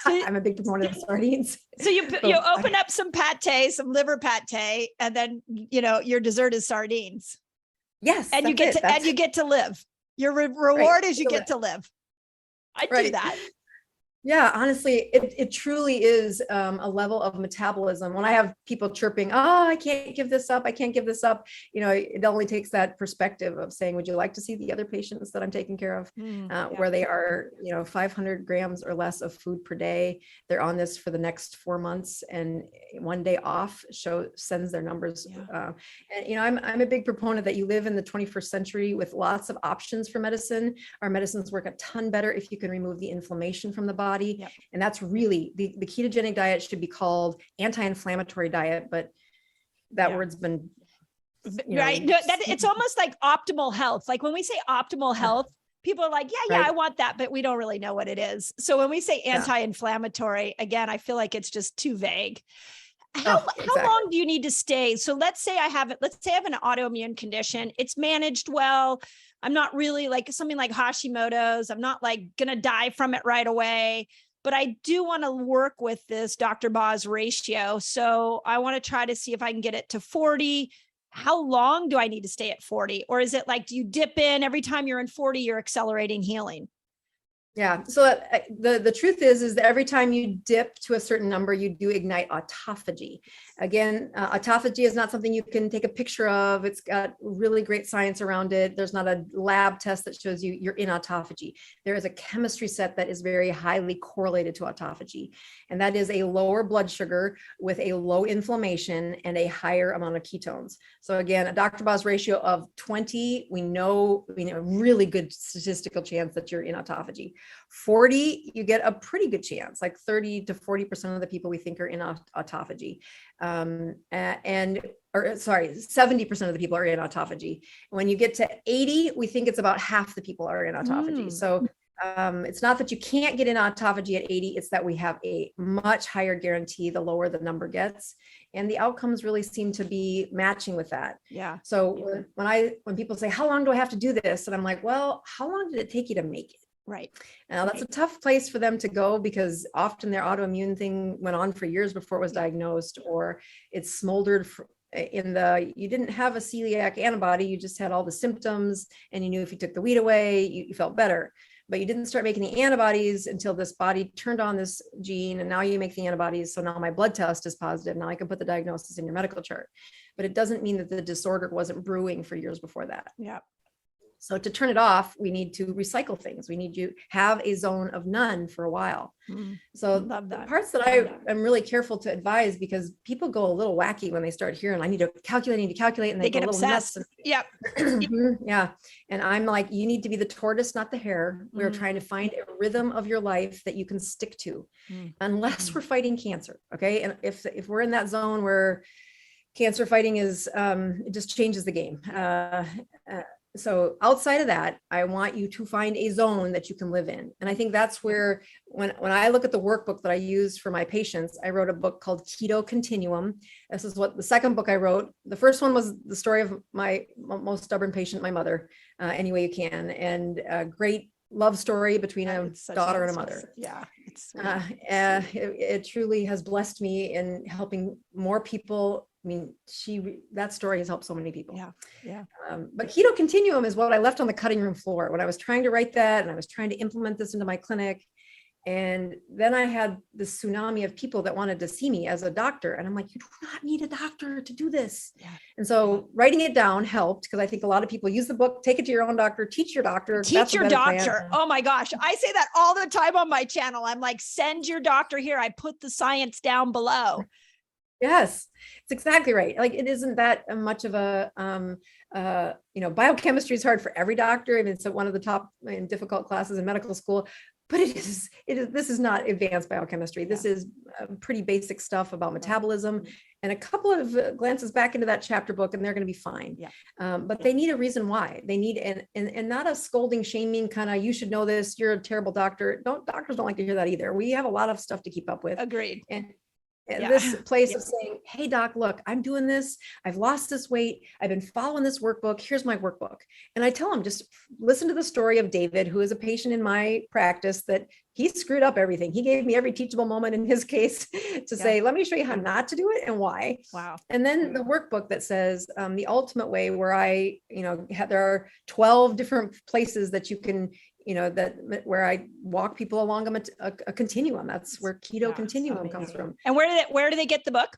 I'm a big proponent of sardines. So you open up some pâté, some liver pâté, and then, your dessert is sardines. Yes. And you get to live. Your reward is you get to live. I do that. Yeah, honestly, it truly is a level of metabolism. When I have people chirping, oh, I can't give this up. I can't give this up. It only takes that perspective of saying, would you like to see the other patients that I'm taking care of, where they are, 500 grams or less of food per day. They're on this for the next 4 months, and one day off sends their numbers. And I'm a big proponent that you live in the 21st century with lots of options for medicine. Our medicines work a ton better if you can remove the inflammation from the body. And that's really the ketogenic diet should be called anti-inflammatory diet, but that word's been right. It's almost like optimal health. Like when we say optimal health, people are like, I want that, but we don't really know what it is. So when we say anti-inflammatory, again, I feel like it's just too vague. How long do you need to stay? So let's say I have an autoimmune condition. It's managed well. I'm not really like something like Hashimoto's. I'm not like going to die from it right away, but I do want to work with this Dr. Boz ratio. So I want to try to see if I can get it to 40. How long do I need to stay at 40? Or is it like, do you dip in every time you're in 40, you're accelerating healing? Yeah. So the truth is that every time you dip to a certain number, you do ignite autophagy. Again, autophagy is not something you can take a picture of. It's got really great science around it. There's not a lab test that shows you're in autophagy. There is a chemistry set that is very highly correlated to autophagy. And that is a lower blood sugar with a low inflammation and a higher amount of ketones. So again, a Dr. Boz ratio of 20, we know a really good statistical chance that you're in autophagy. 40, you get a pretty good chance, like 30 to 40% of the people we think are in autophagy. 70% of the people are in autophagy. When you get to 80, we think it's about half the people are in autophagy. So it's not that you can't get in autophagy at 80, it's that we have a much higher guarantee the lower the number gets. And the outcomes really seem to be matching with that. Yeah. So when people say, how long do I have to do this? And I'm like, well, how long did it take you to make it? Right. Now that's a tough place for them to go because often their autoimmune thing went on for years before it was diagnosed, or it smoldered you didn't have a celiac antibody, you just had all the symptoms and you knew if you took the wheat away, you felt better. But you didn't start making the antibodies until this body turned on this gene, and now you make the antibodies. So now my blood test is positive. Now I can put the diagnosis in your medical chart. But it doesn't mean that the disorder wasn't brewing for years before that. Yeah. So to turn it off, we need to recycle things. We need to have a zone of none for a while. So the parts that I'm really careful to advise, because people go a little wacky when they start hearing, I need to calculate, and they get obsessed. Yep. Yeah. And I'm like, you need to be the tortoise, not the hare. We're trying to find a rhythm of your life that you can stick to, unless we're fighting cancer. Okay. And if we're in that zone where cancer fighting is, it just changes the game. So outside of that, I want you to find a zone that you can live in. And I think that's where, when I look at the workbook that I use for my patients, I wrote a book called Keto Continuum. This is what the second book I wrote. The first one was the story of my most stubborn patient, my mother, Any Way You Can, and a great love story between a daughter and a mother. Yeah. It truly has blessed me in helping more people. I mean, that story has helped so many people. Yeah. But Keto Continuum is what I left on the cutting room floor when I was trying to write that, and I was trying to implement this into my clinic. And then I had this tsunami of people that wanted to see me as a doctor. And I'm like, you do not need a doctor to do this. Yeah. And so writing it down helped, because I think a lot of people use the book, take it to your own doctor, teach your doctor. Teach your doctor. Oh my gosh. I say that all the time on my channel. I'm like, send your doctor here. I put the science down below. Yes, it's exactly right. Like, it isn't that much of a, biochemistry is hard for every doctor. I mean, it's one of the top and difficult classes in medical school, but this is not advanced biochemistry. This is pretty basic stuff about metabolism, and a couple of glances back into that chapter book, and they're going to be fine. Yeah. But they need a reason why. They need, and not a scolding, shaming kind of, you should know this, you're a terrible doctor. Doctors don't like to hear that either. We have a lot of stuff to keep up with. Agreed. And this place of saying, hey doc, look, I'm doing this. I've lost this weight. I've been following this workbook. Here's my workbook. And I tell them, just listen to the story of David, who is a patient in my practice, that he screwed up everything. He gave me every teachable moment in his case to say, let me show you how not to do it and why. Wow. And then the workbook that says the ultimate way, where there are 12 different places that you can, where I walk people along a continuum. That's where keto continuum comes from. And where do they get the book?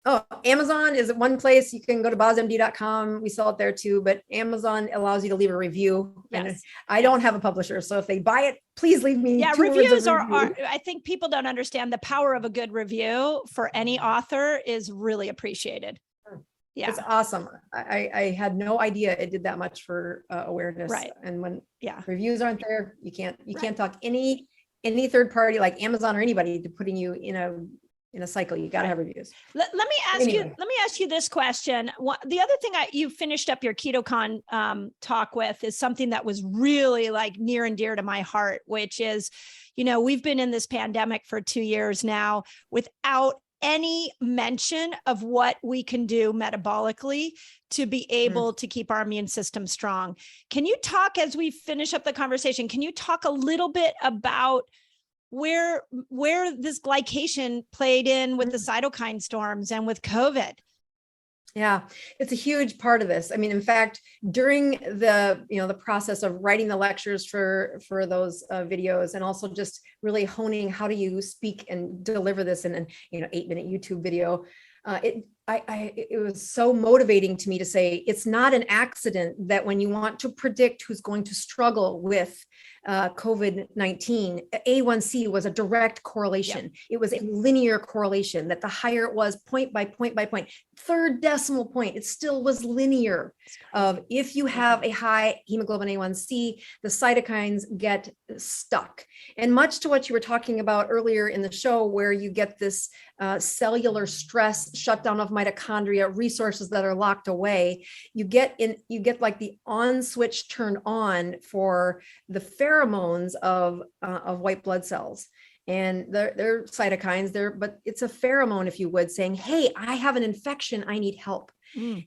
Oh, Amazon is one place. You can go to bozmd.com. We sell it there too, but Amazon allows you to leave a review. Yes. And I don't have a publisher, so if they buy it, please leave me. Yeah, 2 words of reviews are, review. I think people don't understand the power of a good review for any author is really appreciated. Yeah. It's awesome. I had no idea it did that much for awareness. Right. And when reviews aren't there, you can't talk any third party like Amazon or anybody to putting you in a cycle. You got to have reviews. Let me ask you this question. The other thing you finished up your KetoCon talk with is something that was really like near and dear to my heart, which is, we've been in this pandemic for 2 years now without any mention of what we can do metabolically to be able to keep our immune system strong. Can you talk, as we finish up the conversation, can you talk a little bit about where this glycation played in with the cytokine storms and with COVID? Yeah, it's a huge part of this. I mean, in fact, during the process of writing the lectures for those videos, and also just really honing how do you speak and deliver this in an 8-minute YouTube video, it was so motivating to me to say, it's not an accident that when you want to predict who's going to struggle with COVID-19, A1c was a direct correlation. Yep. It was a linear correlation, that the higher it was, point by point by point, third decimal point, it still was linear. If you have a high hemoglobin A1c, the cytokines get stuck. And much to what you were talking about earlier in the show, where you get this cellular stress, shutdown of mitochondria, resources that are locked away, you get like the on switch turned on for the pheromones of white blood cells. And they're cytokines there, but it's a pheromone, if you would, saying, hey, I have an infection, I need help.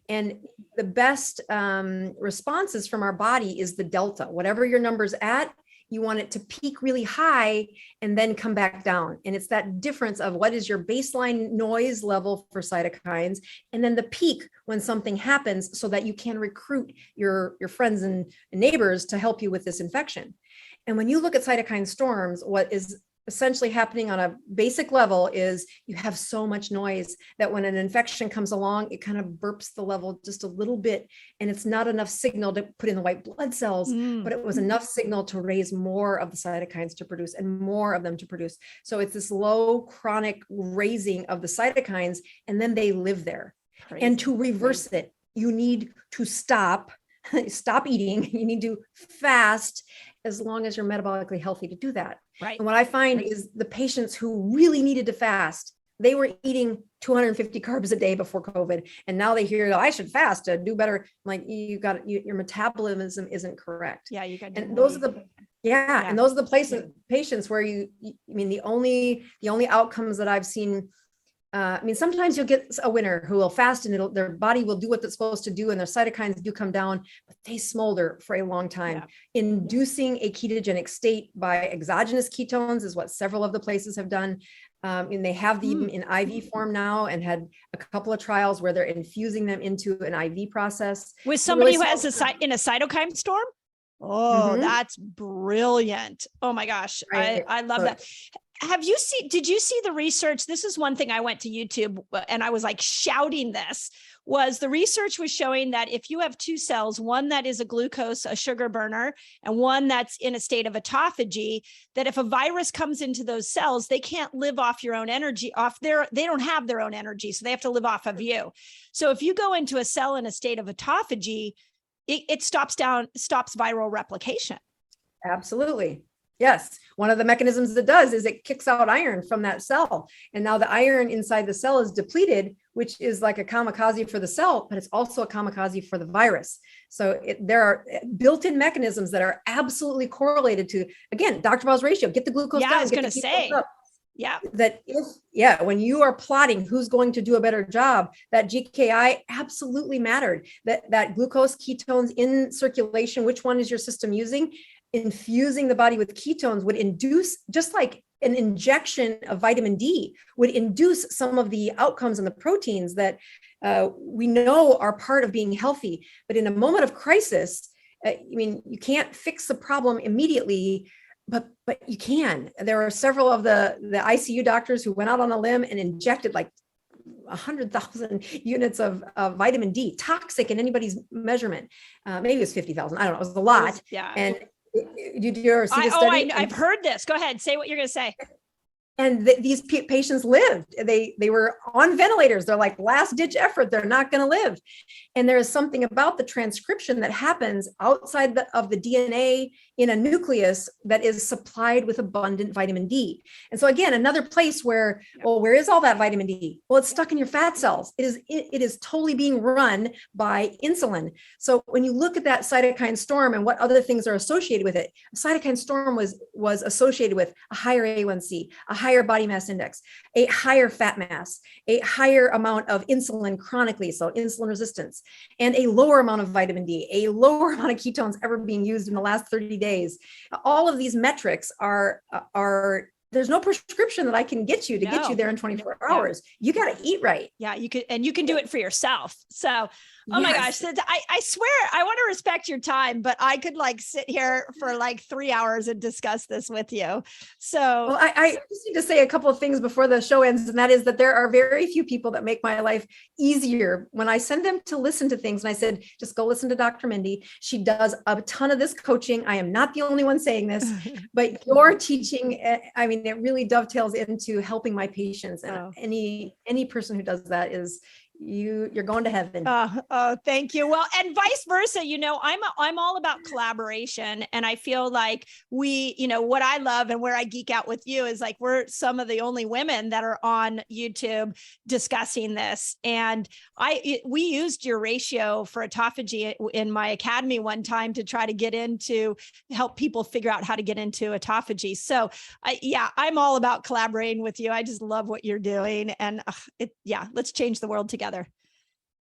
And the best responses from our body is the delta. Whatever your number's at, you want it to peak really high and then come back down. And it's that difference of what is your baseline noise level for cytokines, and then the peak when something happens, so that you can recruit your friends and neighbors to help you with this infection. And when you look at cytokine storms, what is essentially happening on a basic level is you have so much noise that when an infection comes along, it kind of burps the level just a little bit, and it's not enough signal to put in the white blood cells, but it was enough signal to raise more of the cytokines to produce, and more of them to produce. So it's this low chronic raising of the cytokines, and then they live there. Crazy. And to reverse it, you need to stop eating, you need to fast, as long as you're metabolically healthy to do that. Right. And what I find is the patients who really needed to fast, they were eating 250 carbs a day before COVID. And now they hear, I should fast to do better. I'm like, your metabolism isn't correct. Yeah. And those are the, and those are the patients where the only outcomes that I've seen, sometimes you'll get a winner who will fast and their body will do what it's supposed to do, and their cytokines do come down, but they smolder for a long time. Yeah. Inducing a ketogenic state by exogenous ketones is what several of the places have done. And they have them in IV form now, and had a couple of trials where they're infusing them into an IV process. With somebody who has in a cytokine storm? Oh, that's brilliant. Oh my gosh. Right. I love that. Did you see the research? This is one thing I went to YouTube and I was like shouting this, was the research was showing that if you have two cells, one that is a sugar burner, and one that's in a state of autophagy, that if a virus comes into those cells, they can't live off your own energy, they don't have their own energy. So they have to live off of you. So if you go into a cell in a state of autophagy, it stops viral replication. Absolutely. Yes. One of the mechanisms it does is it kicks out iron from that cell. And now the iron inside the cell is depleted, which is like a kamikaze for the cell, but it's also a kamikaze for the virus. So there are built-in mechanisms that are absolutely correlated to, again, Dr. Ball's ratio, get the glucose down. I was going to say, when you are plotting who's going to do a better job, that GKI absolutely mattered. That glucose, ketones in circulation, which one is your system using? Infusing the body with ketones would induce, just like an injection of vitamin D would induce some of the outcomes and the proteins that we know are part of being healthy. But in a moment of crisis, you can't fix the problem immediately, but you can. There are several of the ICU doctors who went out on a limb and injected like 100,000 units of vitamin D, toxic in anybody's measurement. Maybe it was 50,000. I don't know. It was a lot. Yeah. And did you ever see the study? I've heard this. Go ahead. Say what you're going to say. And these patients lived. They were on ventilators. They're like last ditch effort. They're not going to live. And there is something about the transcription that happens outside of the DNA in a nucleus that is supplied with abundant vitamin D. And so again, another place where, well, where is all that vitamin D? Well, it's stuck in your fat cells. It is totally being run by insulin. So when you look at that cytokine storm and what other things are associated with it, a cytokine storm was associated with a higher A1c, a higher body mass index, a higher fat mass, a higher amount of insulin chronically, so insulin resistance, and a lower amount of vitamin D, a lower amount of ketones ever being used in the last 30 days. All of these metrics are there's no prescription that I can get you to get you there in 24 hours. You got to eat right. Yeah, you can do it for yourself. So, my gosh, I swear I want to respect your time, but I could like sit here for like 3 hours and discuss this with you. So well, I just need to say a couple of things before the show ends. And that is that there are very few people that make my life easier when I send them to listen to things. And I said, just go listen to Dr. Mindy. She does a ton of this coaching. I am not the only one saying this, but your teaching, it really dovetails into helping my patients. And any person who does that is you're going to heaven. Oh, thank you. Well, and vice versa, I'm all about collaboration. And I feel like what I love and where I geek out with you is like, we're some of the only women that are on YouTube discussing this. And we used your ratio for autophagy in my academy one time to try to help people figure out how to get into autophagy. So I'm all about collaborating with you. I just love what you're doing. And let's change the world together.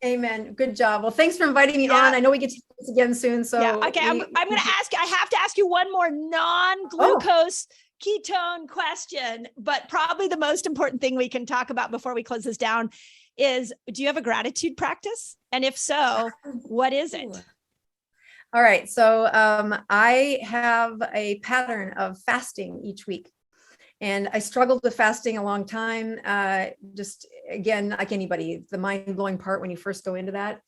Amen. Good job. Well, thanks for inviting me on. I know we get to do this again soon. So okay. I'm going to I have to ask you one more non-glucose ketone question, but probably the most important thing we can talk about before we close this down is, do you have a gratitude practice? And if so, what is it? All right. So I have a pattern of fasting each week. And I struggled with fasting a long time. Just again, like anybody, the mind-blowing part when you first go into that.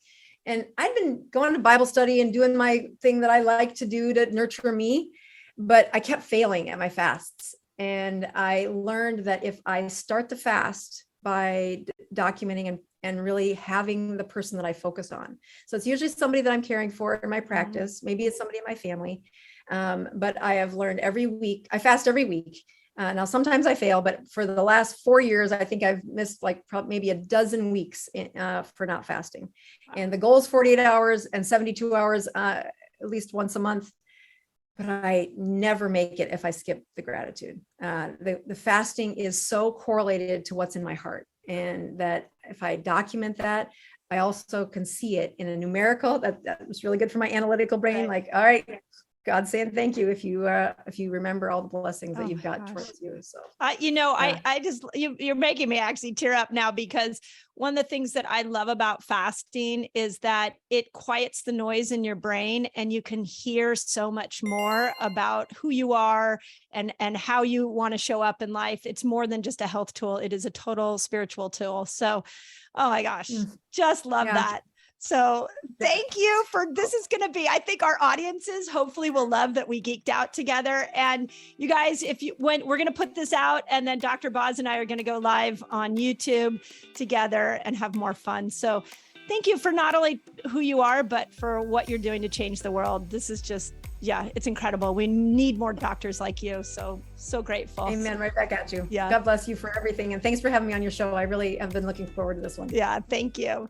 And I'd been going to Bible study and doing my thing that I like to do to nurture me, but I kept failing at my fasts. And I learned that if I start the fast by documenting and really having the person that I focus on. So it's usually somebody that I'm caring for in my practice. Maybe it's somebody in my family. But I have learned every week, I fast every week. Now, sometimes I fail, but for the last 4 years, I think I've missed like maybe a dozen weeks for not fasting. And the goal is 48 hours and 72 hours, at least once a month. But I never make it if I skip the gratitude. The fasting is so correlated to what's in my heart. And that if I document that, I also can see it in a numerical, that was really good for my analytical brain. Like, all right, God saying thank you if you remember all the blessings that Oh you've my got gosh. towards you. So I just, you're making me actually tear up now, because one of the things that I love about fasting is that it quiets the noise in your brain, and you can hear so much more about who you are and how you want to show up in life. It's more than just a health tool. It is a total spiritual tool. So, oh my gosh, just love that. So thank you this is going to be, I think our audiences hopefully will love that we geeked out together. And you guys, we're going to put this out, and then Dr. Boz and I are going to go live on YouTube together and have more fun. So thank you for not only who you are, but for what you're doing to change the world. This is just, it's incredible. We need more doctors like you. So grateful. Amen. Right back at you. Yeah. God bless you for everything. And thanks for having me on your show. I really have been looking forward to this one. Yeah. Thank you.